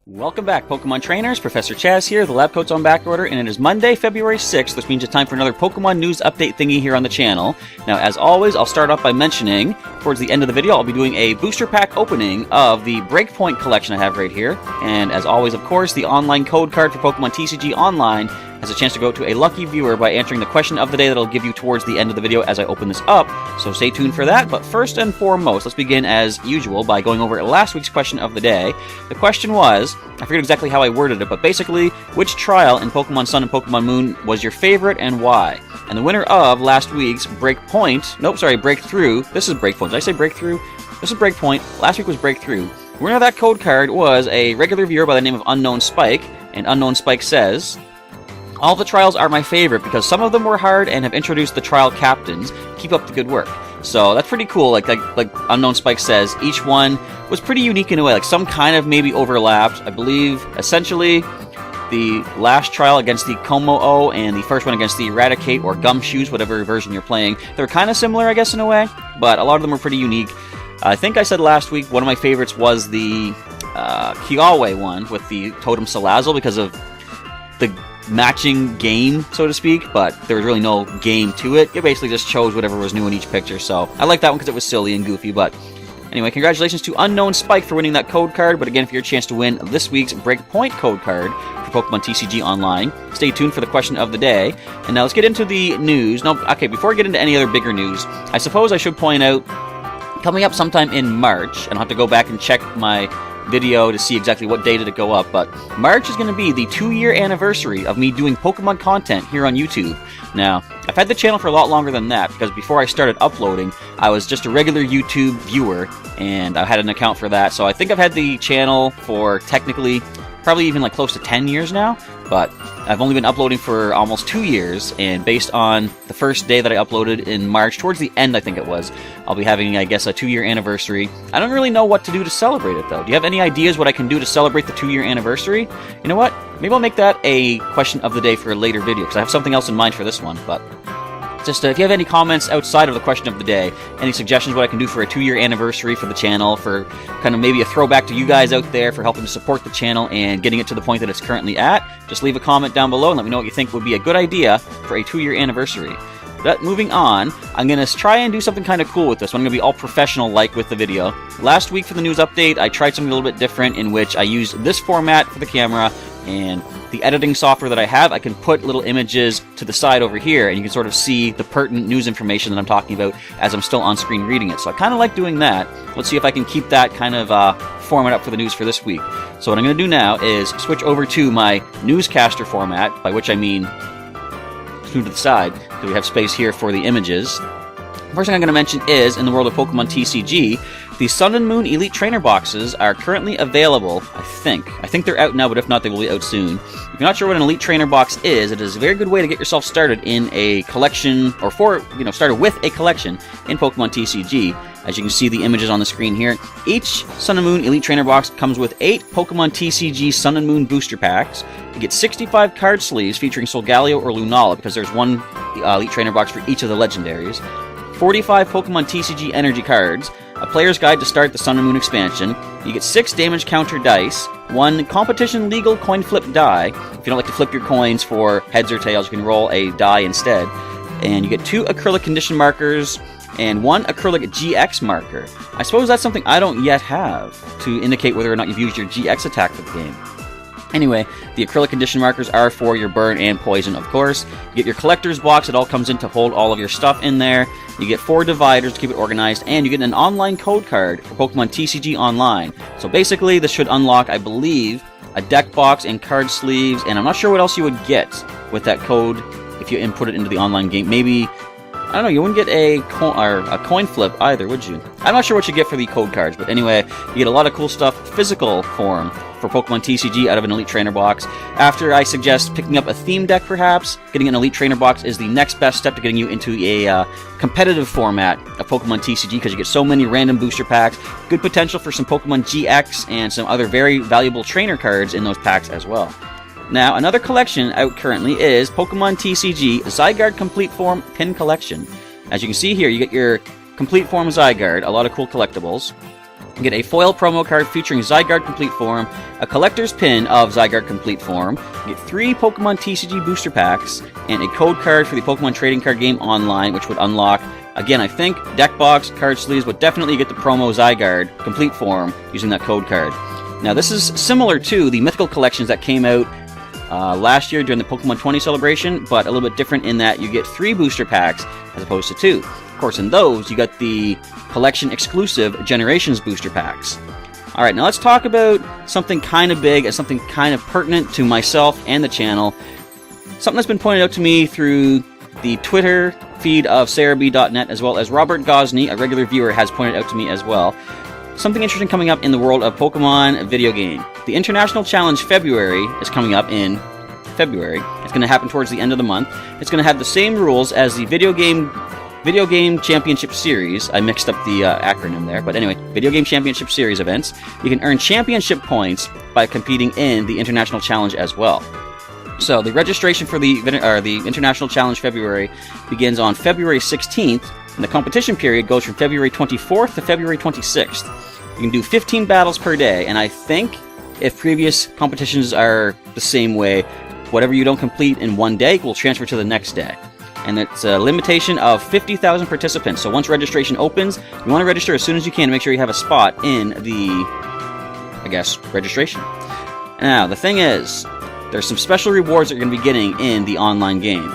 Welcome back, Pokemon Trainers. Professor Chaz here. The lab coat's on back order, and it is Monday, February 6th, which means it's time for another Pokemon news update thingy here on the channel. Now, as always, I'll start off by mentioning, towards the end of the video, I'll be doing a booster pack opening of the BREAKpoint collection I have right here. And as always, of course, the online code card for Pokemon TCG Online has a chance to go to a lucky viewer by answering the question of the day that I'll give you towards the end of the video as I open this up. So stay tuned for that. But first and foremost, let's begin as usual by going over last week's question of the day. The question was, I forget exactly how I worded it, but basically, which trial in Pokemon Sun and Pokemon Moon was your favorite and why? And the winner of last week's breakthrough. This is breakpoint. Did I say breakthrough? This is breakpoint. Last week was breakthrough. The winner of that code card was a regular viewer by the name of Unknown Spike, and Unknown Spike says, all the trials are my favorite because some of them were hard and have introduced the trial captains. Keep up the good work. So that's pretty cool. Like Unknown Spike says, each one was pretty unique in a way. Like some kind of maybe overlapped. I believe essentially the last trial against the Como-O and the first one against the Eradicate or Gumshoes, whatever version you're playing, they're kind of similar, I guess, in a way, but a lot of them were pretty unique. I think I said last week one of my favorites was the Kiawe one with the Totem Salazzle because of the matching game, so to speak, but there was really no game to it. It basically just chose whatever was new in each picture, so I like that one because it was silly and goofy. But anyway, congratulations to Unknown Spike for winning that code card. But again, for your chance to win this week's Breakpoint code card for Pokemon TCG Online, stay tuned for the question of the day. And now let's get into the news. No, okay, before I get into any other bigger news, I suppose I should point out, coming up sometime in March, and I'll have to go back and check my video to see exactly what day did it go up, but March is going to be the 2-year anniversary of me doing Pokemon content here on YouTube. Now, I've had the channel for a lot longer than that, because before I started uploading, I was just a regular YouTube viewer, and I had an account for that, so I think I've had the channel for technically probably even like close to 10 years now, but I've only been uploading for almost 2 years, and based on the first day that I uploaded in March, towards the end I think it was, I'll be having, I guess, a 2-year anniversary. I don't really know what to do to celebrate it, though. Do you have any ideas what I can do to celebrate the 2-year anniversary? You know what? Maybe I'll make that a question of the day for a later video, because I have something else in mind for this one, but just if you have any comments outside of the question of the day, any suggestions what I can do for a 2-year anniversary for the channel, for kind of maybe a throwback to you guys out there for helping to support the channel and getting it to the point that it's currently at, just leave a comment down below and let me know what you think would be a good idea for a 2-year anniversary. But moving on, I'm going to try and do something kind of cool with this one. I'm going to be all professional-like with the video. Last week for the news update, I tried something a little bit different in which I used this format for the camera, and the editing software that I have, I can put little images to the side over here, and you can sort of see the pertinent news information that I'm talking about as I'm still on screen reading it. So I kind of like doing that. Let's see if I can keep that kind of format up for the news for this week. So what I'm going to do now is switch over to my newscaster format, by which I mean move to the side, because we have space here for the images. First thing I'm going to mention is, in the world of Pokemon TCG, the Sun and Moon Elite Trainer boxes are currently available, I think. I think they're out now, but if not, they will be out soon. If you're not sure what an Elite Trainer box is, it is a very good way to get yourself started in a collection, or started with a collection in Pokemon TCG. As you can see the images on the screen here, each Sun and Moon Elite Trainer box comes with 8 Pokemon TCG Sun and Moon booster packs. You get 65 card sleeves featuring Solgaleo or Lunala, because there's one Elite Trainer box for each of the legendaries. 45 Pokemon TCG Energy cards, a player's guide to start the Sun and Moon expansion. You get 6 damage counter dice, 1 competition legal coin flip die. If you don't like to flip your coins for heads or tails, you can roll a die instead. And you get 2 acrylic condition markers and 1 acrylic GX marker. I suppose that's something I don't yet have to indicate whether or not you've used your GX attack for the game. Anyway, the acrylic condition markers are for your burn and poison, of course. You get your collector's box. It all comes in to hold all of your stuff in there. You get 4 dividers to keep it organized, and you get an online code card for Pokemon TCG Online. So basically, this should unlock, I believe, a deck box and card sleeves, and I'm not sure what else you would get with that code if you input it into the online game. Maybe, I don't know, you wouldn't get a coin flip either, would you? I'm not sure what you get for the code cards, but anyway, you get a lot of cool stuff, physical form, for Pokemon TCG out of an Elite Trainer box. After I suggest picking up a theme deck, perhaps, getting an Elite Trainer box is the next best step to getting you into a competitive format of Pokemon TCG, because you get so many random booster packs, good potential for some Pokemon GX, and some other very valuable trainer cards in those packs as well. Now, another collection out currently is Pokemon TCG Zygarde Complete Form Pin Collection. As you can see here, you get your Complete Form Zygarde, a lot of cool collectibles. You get a foil promo card featuring Zygarde Complete Form, a collector's pin of Zygarde Complete Form, you get 3 Pokemon TCG booster packs, and a code card for the Pokemon Trading Card Game Online, which would unlock, again, I think, deck box, card sleeves, but definitely you get the promo Zygarde Complete Form using that code card. Now, this is similar to the Mythical Collections that came out last year during the Pokemon 20 celebration, but a little bit different in that you get 3 booster packs as opposed to 2. Of course, in those, you got the collection-exclusive Generations booster packs. Alright, now let's talk about something kind of big and something kind of pertinent to myself and the channel. Something that's been pointed out to me through the Twitter feed of SarahB.net, as well as Robert Gosney, a regular viewer, has pointed out to me as well. Something interesting coming up in the world of Pokemon video game. The International Challenge February is coming up in February. It's going to happen towards the end of the month. It's going to have the same rules as the Video Game Championship Series. I mixed up the acronym there, but anyway, Video Game Championship Series events. You can earn championship points by competing in the International Challenge as well. So the registration for the International Challenge February begins on February 16th, and the competition period goes from February 24th to February 26th. You can do 15 battles per day, and I think if previous competitions are the same way, whatever you don't complete in one day will transfer to the next day. And it's a limitation of 50,000 participants. So once registration opens, you want to register as soon as you can to make sure you have a spot in the, registration. Now, the thing is, there's some special rewards that you're going to be getting in the online game.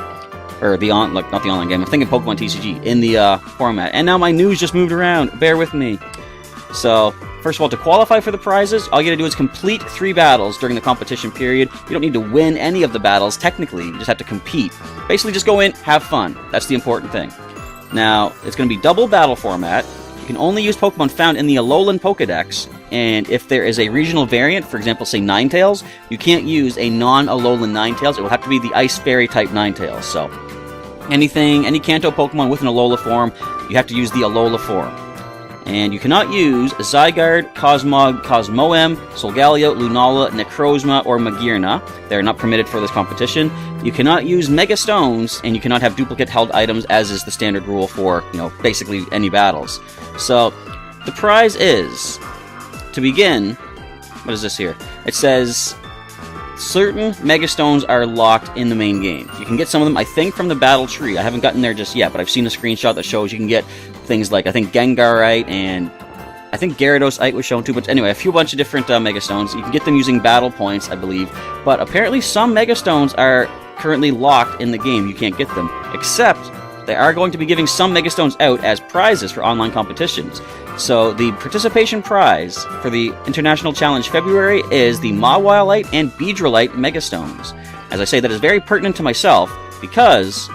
Or not the online game, I'm thinking Pokemon TCG, in the format. And now my news just moved around, bear with me. So, first of all, to qualify for the prizes, all you gotta do is complete 3 battles during the competition period. You don't need to win any of the battles, technically, you just have to compete. Basically, just go in, have fun. That's the important thing. Now, it's gonna be double battle format. You can only use Pokemon found in the Alolan Pokedex, and if there is a regional variant, for example, say Ninetales, you can't use a non-Alolan Ninetales. It will have to be the Ice Fairy type Ninetales. So, any Kanto Pokemon with an Alola form, you have to use the Alola form. And you cannot use Zygarde, Cosmog, Cosmoem, Solgaleo, Lunala, Necrozma, or Magearna. They're not permitted for this competition. You cannot use Mega Stones, and you cannot have duplicate held items, as is the standard rule for, basically any battles. So, the prize is, to begin, what is this here? It says, certain Mega Stones are locked in the main game. You can get some of them, I think, from the Battle Tree. I haven't gotten there just yet, but I've seen a screenshot that shows you can get things like, I think, Gengarite, and I think Gyarados-ite was shown too, but anyway, a bunch of different Mega Stones. You can get them using battle points, I believe, but apparently some Mega Stones are currently locked in the game. You can't get them, except they are going to be giving some Mega Stones out as prizes for online competitions. So the participation prize for the International Challenge February is the Mawilite and Beedrillite Mega Stones. As I say, that is very pertinent to myself because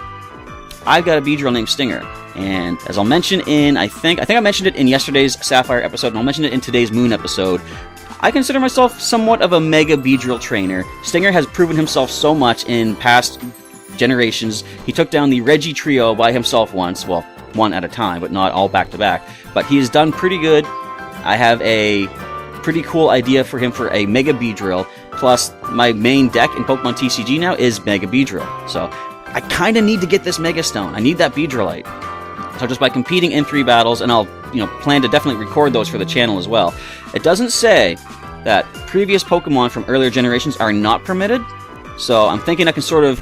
I've got a Beedrill named Stinger. And as I'll mention in, I think I mentioned it in yesterday's Sapphire episode, and I'll mention it in today's Moon episode, I consider myself somewhat of a Mega Beedrill trainer. Stinger has proven himself so much in past generations. He took down the Reggie Trio by himself once, well, one at a time, but not all back-to-back. But he has done pretty good. I have a pretty cool idea for him for a Mega Beedrill, plus my main deck in Pokemon TCG now is Mega Beedrill. So I kind of need to get this Mega Stone. I need that Beedrillite. So just by competing in 3 battles, and I'll plan to definitely record those for the channel as well. It doesn't say that previous Pokemon from earlier generations are not permitted, so I'm thinking I can sort of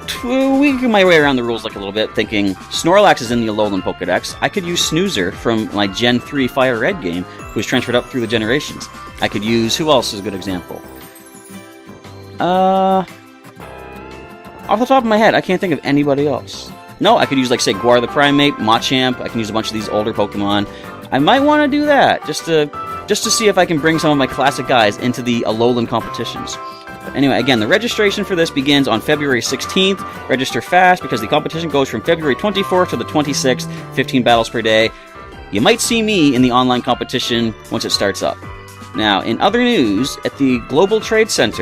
tweak my way around the rules like a little bit, thinking Snorlax is in the Alolan Pokedex. I could use Snoozer from my Gen 3 Fire Red game, who's transferred up through the generations. I could use, who else is a good example? Off the top of my head, I can't think of anybody else. No, I could use, like, say, Guar the Primate, Machamp. I can use a bunch of these older Pokemon. I might want to do that, just to see if I can bring some of my classic guys into the Alolan competitions. But anyway, again, the registration for this begins on February 16th. Register fast, because the competition goes from February 24th to the 26th, 15 battles per day. You might see me in the online competition once it starts up. Now, in other news, at the Global Trade Station,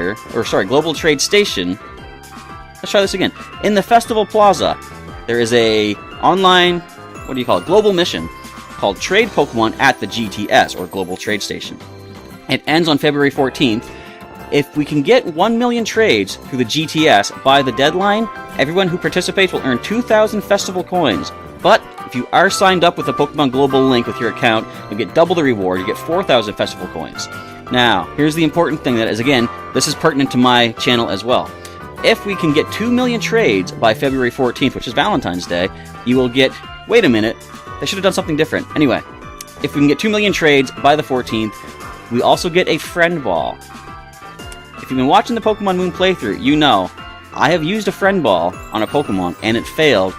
let's try this again. In the Festival Plaza, there is a online, global mission called Trade Pokemon at the GTS, or Global Trade Station. It ends on February 14th. If we can get 1 million trades through the GTS by the deadline, everyone who participates will earn 2,000 festival coins, But if you are signed up with the Pokemon Global link with your account, you get double the reward. You get 4,000 festival coins. Now, here's the important thing that is, again, this is pertinent to my channel as well. If we can get 2 million trades by February 14th, which is Valentine's Day, you will get... Wait a minute. They should have done something different. Anyway, if we can get 2 million trades by the 14th, we also get a friend ball. If you've been watching the Pokemon Moon playthrough, you know I have used a friend ball on a Pokemon, and it failed.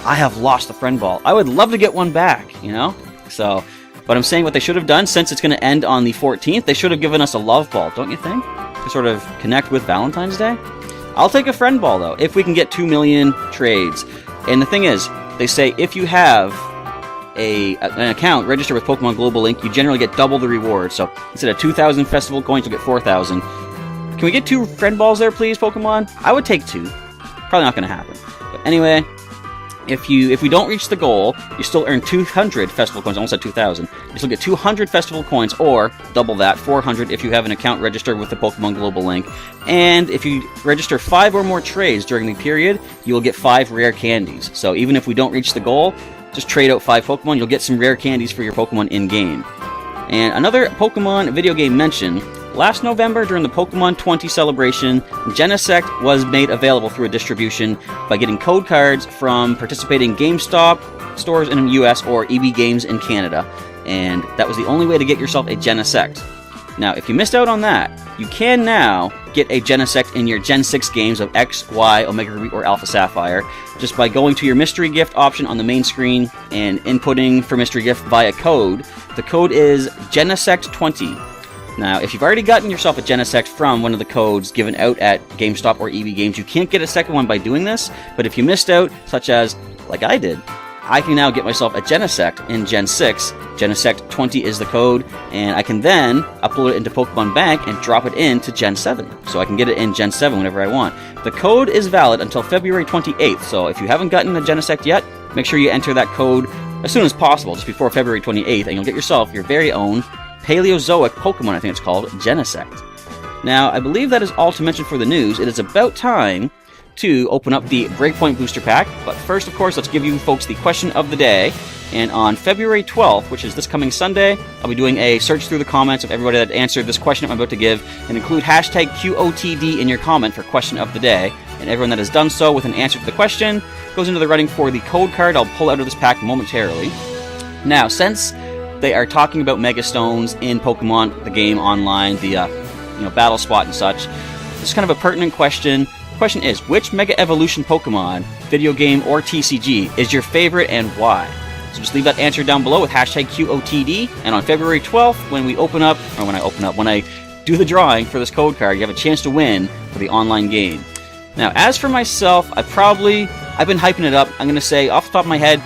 I have lost the friend ball. I would love to get one back, you know? So, but I'm saying what they should have done, since it's going to end on the 14th, they should have given us a love ball, don't you think? To sort of connect with Valentine's Day? I'll take a friend ball, though, if we can get 2 million trades. And the thing is, they say if you have an account registered with Pokemon Global Link, you generally get double the reward. So instead of 2,000 festival coins, you'll get 4,000. Can we get 2 friend balls there, please, Pokemon? I would take 2. Probably not going to happen. But anyway, if we don't reach the goal, you still earn 200 festival coins. I almost said 2,000. You still get 200 festival coins, or double that, 400 if you have an account registered with the Pokemon Global Link. And if you register 5 or more trades during the period, you will get 5 rare candies. So even if we don't reach the goal, just trade out 5 Pokemon, you'll get some rare candies for your Pokemon in-game. And another Pokemon video game mention, last November during the Pokemon 20 celebration, Genesect was made available through a distribution by getting code cards from participating GameStop stores in the US or EB Games in Canada. And that was the only way to get yourself a Genesect. Now, if you missed out on that, you can now get a Genesect in your Gen 6 games of X, Y, Omega Ruby, or Alpha Sapphire just by going to your mystery gift option on the main screen and inputting for mystery gift via code. The code is Genesect20. Now, if you've already gotten yourself a Genesect from one of the codes given out at GameStop or EB Games, you can't get a second one by doing this, but if you missed out, such as, like I did, I can now get myself a Genesect in Gen 6. Genesect20 is the code, and I can then upload it into Pokemon Bank and drop it into Gen 7. So I can get it in Gen 7 whenever I want. The code is valid until February 28th, so if you haven't gotten a Genesect yet, make sure you enter that code as soon as possible, just before February 28th, and you'll get yourself your very own Paleozoic Pokemon, I think it's called, Genesect. Now, I believe that is all to mention for the news. It is about time to open up the BREAKpoint Booster Pack, but first, of course, let's give you folks the question of the day. And on February 12th, which is this coming Sunday, I'll be doing a search through the comments of everybody that answered this question I'm about to give, and include hashtag QOTD in your comment for question of the day. And everyone that has done so with an answer to the question goes into the running for the code card I'll pull out of this pack momentarily. Now, since they are talking about Mega Stones in Pokemon, the game online, the battle spot and such, this is kind of a pertinent question. The question is, which Mega Evolution Pokemon, video game or TCG, is your favorite and why? So just leave that answer down below with hashtag QOTD, and on February 12th, when I do the drawing for this code card, you have a chance to win for the online game. Now, as for myself, I've been hyping it up. I'm going to say, off the top of my head,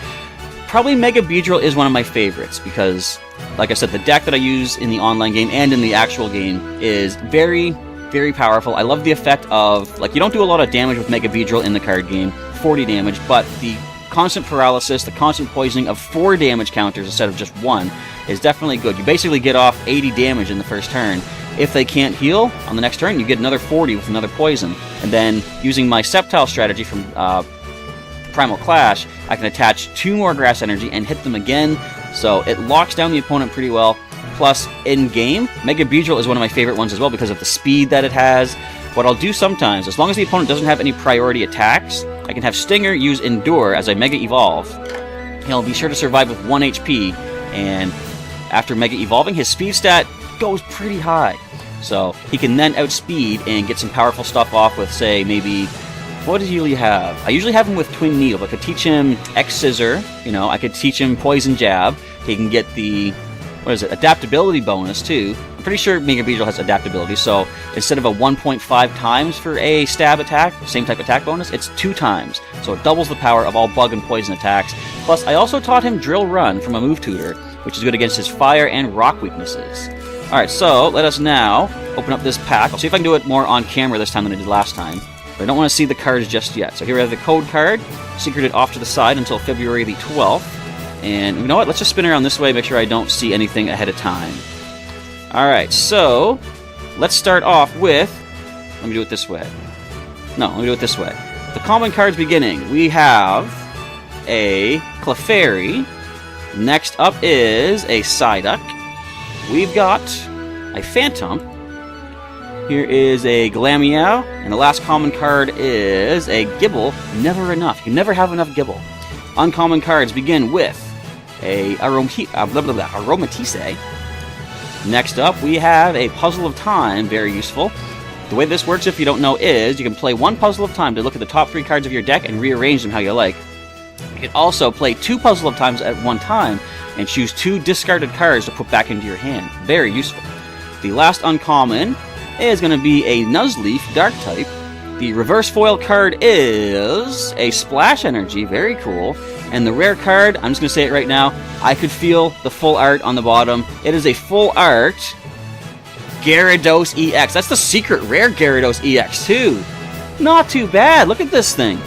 probably Mega Beedrill is one of my favorites, because, like I said, the deck that I use in the online game and in the actual game is very, very powerful. I love the effect of, you don't do a lot of damage with Mega Beedrill in the card game, 40 damage, but the constant paralysis, the constant poisoning of 4 damage counters instead of just 1 is definitely good. You basically get off 80 damage in the first turn. If they can't heal on the next turn, you get another 40 with another poison. And then, using my Sceptile strategy from Primal Clash, I can attach 2 more Grass Energy and hit them again, so it locks down the opponent pretty well. Plus, in-game, Mega Beedrill is one of my favorite ones as well because of the speed that it has. What I'll do sometimes, as long as the opponent doesn't have any priority attacks, I can have Stinger use Endure as I Mega Evolve. He'll be sure to survive with 1 HP, and after Mega Evolving, his speed stat goes pretty high. So he can then outspeed and get some powerful stuff off with, say, maybe... What does he usually have? I usually have him with Twin Needle. I could teach him X-Scissor, I could teach him Poison Jab. He can get the... adaptability bonus, too. I'm pretty sure Mega Beedrill has adaptability, so instead of a 1.5 times for a stab attack, same type attack bonus, it's 2 times. So it doubles the power of all bug and poison attacks. Plus, I also taught him Drill Run from a move tutor, which is good against his fire and rock weaknesses. Alright, so let us now open up this pack. I'll see if I can do it more on camera this time than I did last time. But I don't want to see the cards just yet. So here we have the code card, secreted off to the side until February the 12th. And you know what? Let's just spin around this way, make sure I don't see anything ahead of time. Alright, so let's start off with... Let me do it this way. No, let me do it this way. The common cards beginning. We have a Clefairy. Next up is a Psyduck. We've got a Phantom. Here is a Glameow. And the last common card is a Gibble. Never enough. You never have enough Gibble. Uncommon cards begin with a Aromatisse. Next up, we have a Puzzle of Time. Very useful. The way this works, if you don't know, is you can play one Puzzle of Time to look at the top 3 cards of your deck and rearrange them how you like. You can also play 2 Puzzle of Times at one time and choose 2 discarded cards to put back into your hand. Very useful. The last uncommon is going to be a Nuzleaf, Dark type. The reverse foil card is a Splash Energy. Very cool. And the rare card, I'm just going to say it right now, I could feel the full art on the bottom. It is a full art Gyarados EX. That's the secret rare Gyarados EX too. Not too bad. Look at this thing.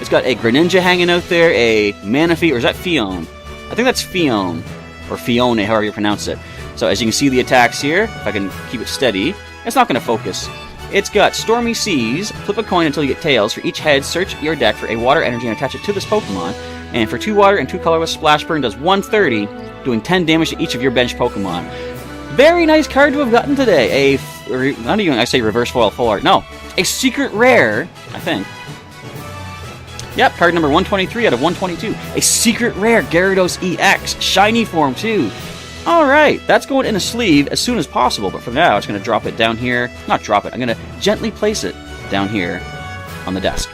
It's got a Greninja hanging out there, a Manaphy, or is that Fion? I think that's Fion, or Fione, however you pronounce it. So as you can see the attacks here, if I can keep it steady, it's not going to focus. It's got Stormy Seas, flip a coin until you get tails. For each head, search your deck for a water energy and attach it to this Pokemon. And for 2 water and 2 colorless, Splash Burn does 130, doing 10 damage to each of your bench Pokemon. Very nice card to have gotten today. Not even I say reverse foil full art. No, a secret rare, I think. Yep, card number 123 out of 122. A secret rare Gyarados EX, shiny form too. Alright, that's going in a sleeve as soon as possible, but for now, it's going to drop it down here. Not drop it, I'm going to gently place it down here on the desk.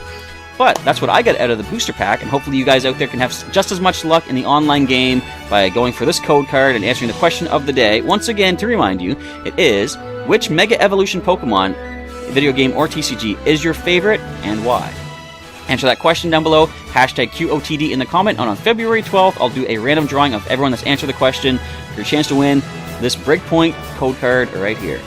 But that's what I got out of the booster pack, and hopefully you guys out there can have just as much luck in the online game by going for this code card and answering the question of the day. Once again, to remind you, it is, which Mega Evolution Pokemon, video game or TCG, is your favorite and why? Answer that question down below, hashtag QOTD in the comment, and on February 12th, I'll do a random drawing of everyone that's answered the question for your chance to win this BREAKpoint code card right here.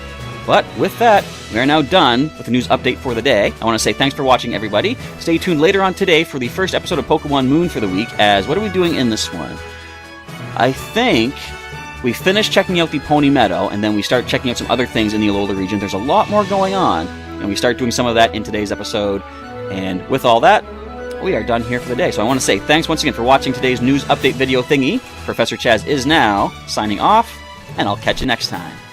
But with that, we are now done with the news update for the day. I want to say thanks for watching, everybody. Stay tuned later on today for the first episode of Pokemon Moon for the week, as what are we doing in this one? I think we finish checking out the Pony Meadow, and then we start checking out some other things in the Alola region. There's a lot more going on, and we start doing some of that in today's episode. And with all that, we are done here for the day. So I want to say thanks once again for watching today's news update video thingy. Professor Chaz is now signing off, and I'll catch you next time.